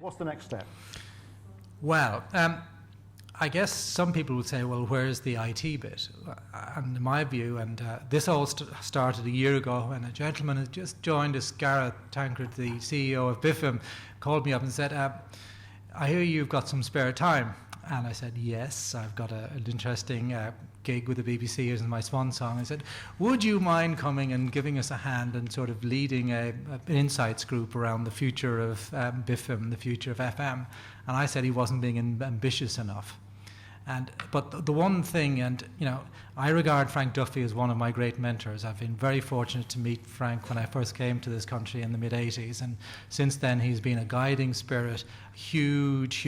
What's the next step? Well, I guess some people would say, well, where's the IT bit? And in my view, and this all started a year ago, when a gentleman had just joined us, Gareth Tankard, the CEO of BIFM, called me up and said, I hear you've got some spare time. And I said, yes, I've got an interesting gig with the BBC as my swan song. I said, would you mind coming and giving us a hand and sort of leading an insights group around the future of BIFM, the future of FM? And I said he wasn't being ambitious enough. But the one thing, and I regard Frank Duffy as one of my great mentors. I've been very fortunate to meet Frank when I first came to this country in the mid-'80s, and since then he's been a guiding spirit, huge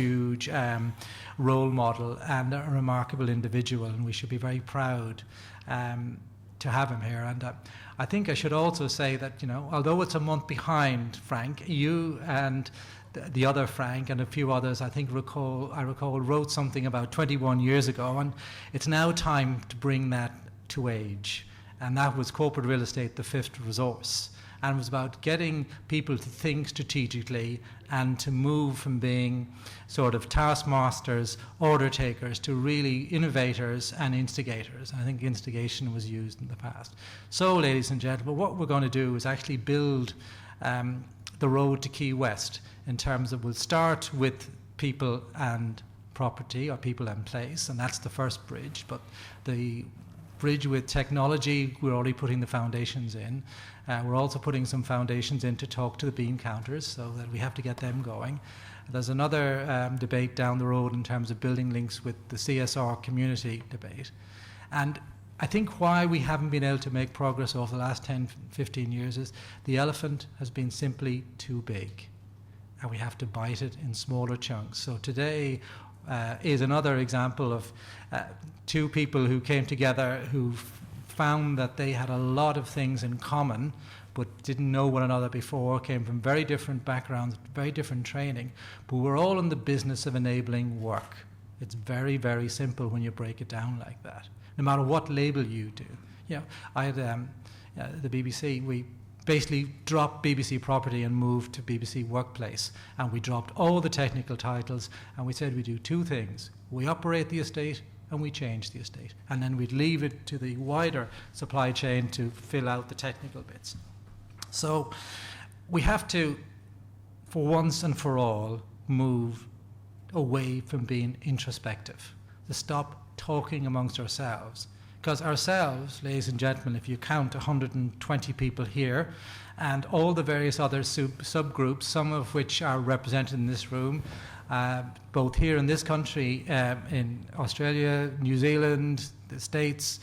role model, and a remarkable individual, and we should be very proud to have him here. And I think I should also say that, although it's a month behind Frank, you and the other Frank and a few others, I recall wrote something about 21 years ago, and it's now time to bring that to age. And that was Corporate Real Estate, the Fifth Resource. And it was about getting people to think strategically and to move from being sort of taskmasters, order takers, to really innovators and instigators. I think instigation was used in the past. So, ladies and gentlemen, what we're going to do is actually build the road to Key West, in terms of we'll start with people and property, or people and place, and that's the first bridge. But the bridge with technology, we're already putting the foundations in. We're also putting some foundations in to talk to the bean counters, so that we have to get them going. There's another debate down the road in terms of building links with the CSR community debate. And I think why we haven't been able to make progress over the last 10, 15 years is the elephant has been simply too big, and we have to bite it in smaller chunks. So today is another example of two people who came together who found that they had a lot of things in common, but didn't know one another before, came from very different backgrounds, very different training, but we're all in the business of enabling work. It's very, very simple when you break it down like that, no matter what label you do. I had the BBC, we basically dropped BBC Property and moved to BBC Workplace, and we dropped all the technical titles, and we said we do two things. We operate the estate and we change the estate, and then we'd leave it to the wider supply chain to fill out the technical bits. So we have to, for once and for all, move away from being introspective, to stop talking amongst ourselves. Because ourselves, ladies and gentlemen, if you count 120 people here and all the various other subgroups, some of which are represented in this room, both here in this country, in Australia, New Zealand, the States,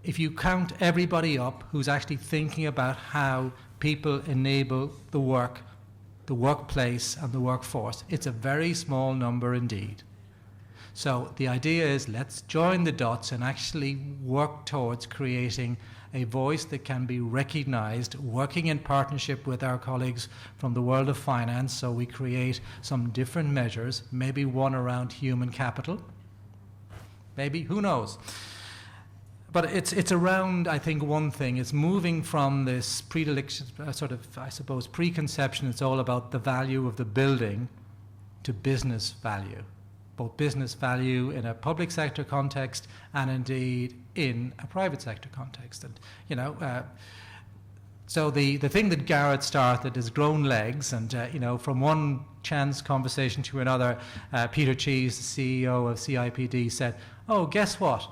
if you count everybody up who's actually thinking about how people enable the work, the workplace and the workforce, it's a very small number indeed. So the idea is, let's join the dots and actually work towards creating a voice that can be recognized, working in partnership with our colleagues from the world of finance. So we create some different measures, maybe one around human capital, maybe, who knows. But it's around, I think, one thing. It's moving from this predilection, sort of, I suppose, preconception. It's all about the value of the building to business value. Both business value in a public sector context and indeed in a private sector context. And, so the thing that Garrett started has grown legs, and, from one chance conversation to another, Peter Cheese, the CEO of CIPD, said, oh, guess what?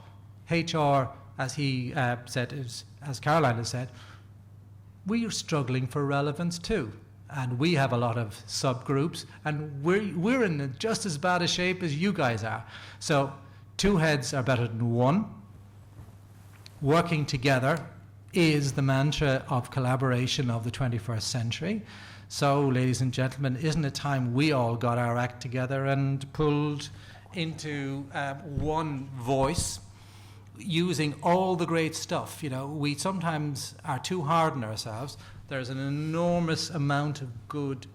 HR, as he said, as Caroline has said, we are struggling for relevance too. And we have a lot of subgroups, and we're in just as bad a shape as you guys are. So 2 heads are better than 1. Working together is the mantra of collaboration of the 21st century. So, ladies and gentlemen, isn't it time we all got our act together and pulled into one voice, using all the great stuff? We sometimes are too hard on ourselves. There's an enormous amount of good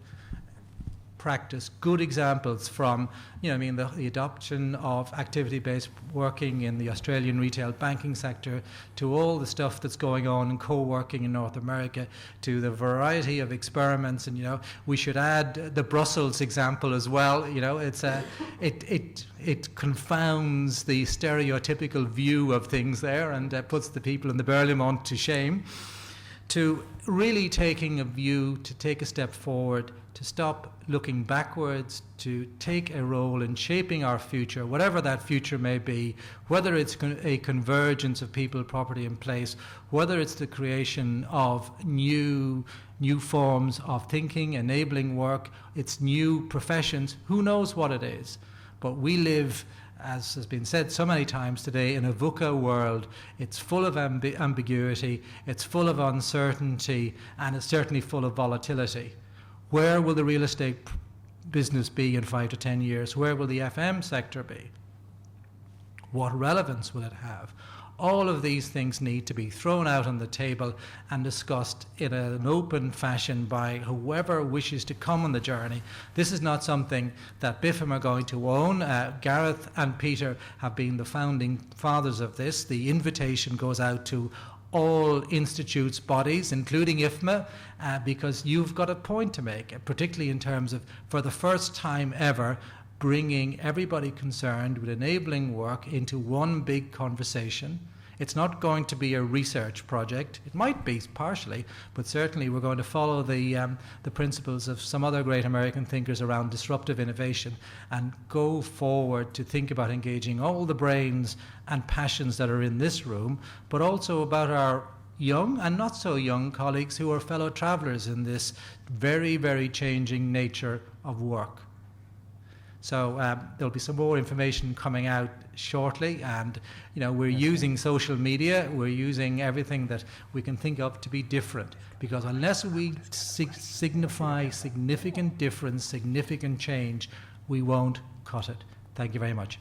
practice, good examples from, the adoption of activity-based working in the Australian retail banking sector, to all the stuff that's going on in co-working in North America, to the variety of experiments. And, we should add the Brussels example as well. It confounds the stereotypical view of things there, and puts the people in the Berlaymont to shame, to really taking a view to take a step forward, to stop looking backwards, to take a role in shaping our future, whatever that future may be, whether it's a convergence of people, property and place, whether it's the creation of new forms of thinking, enabling work, it's new professions, who knows what it is. But we live, as has been said so many times today, in a VUCA world. It's full of ambiguity, it's full of uncertainty, and it's certainly full of volatility. Where will the real estate business be in 5 to 10 years? Where will the FM sector be? What relevance will it have? All of these things need to be thrown out on the table and discussed in an open fashion by whoever wishes to come on the journey. This is not something that BIFM are going to own. Gareth and Peter have been the founding fathers of this. The invitation goes out to all institutes, bodies, including IFMA, because you've got a point to make, particularly in terms of, for the first time ever, bringing everybody concerned with enabling work into one big conversation. It's not going to be a research project. It might be partially, but certainly we're going to follow the principles of some other great American thinkers around disruptive innovation, and go forward to think about engaging all the brains and passions that are in this room, but also about our young and not so young colleagues who are fellow travellers in this very, very changing nature of work. So there'll be some more information coming out shortly, and we're using social media, we're using everything that we can think of to be different, because unless we signify significant difference, significant change, we won't cut it. Thank you very much.